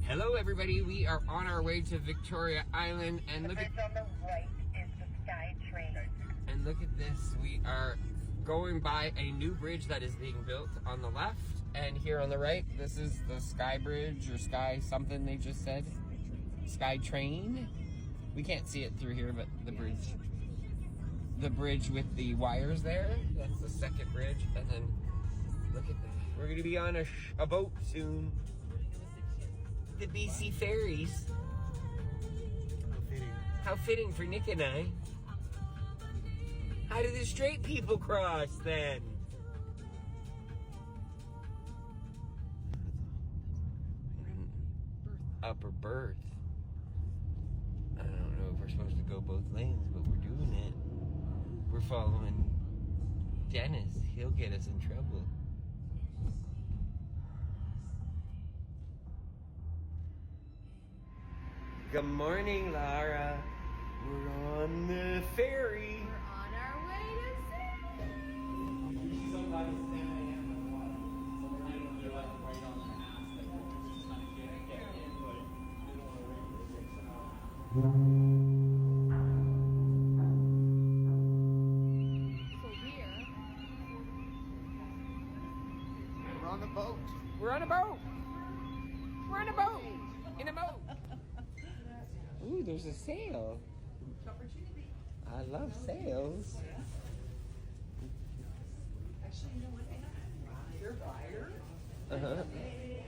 Hello everybody, we are on our way to Victoria Island and look at on the right is the Sky Train. and look at this. We are going by a new bridge that is being built on the left, and here on the right, this is the Sky Bridge or Sky something they just said. Sky Train. We can't see it through here, but the bridge. The bridge with the wires there. That's the second bridge, and then look at that. We're gonna be on a boat soon. The BC ferries. How fitting. How fitting for Nick and I. How do the straight people cross then? Upper berth. I don't know if we're supposed to go both lanes, but we're doing it. We're following Dennis. He'll get us in trouble. Good morning, Lara. We're on the ferry. We're on our way to Sydney. Sometimes 10 a.m. in the water. So they're going to do like right on their ass. Like, they're just trying to get in, but they don't want to wait for 6 hours. So We're on the boat. We're on a boat. We're on a boat. In a boat. Ooh, there's a sail. I love sails. Actually, you know what? They're wired. Uh-huh. They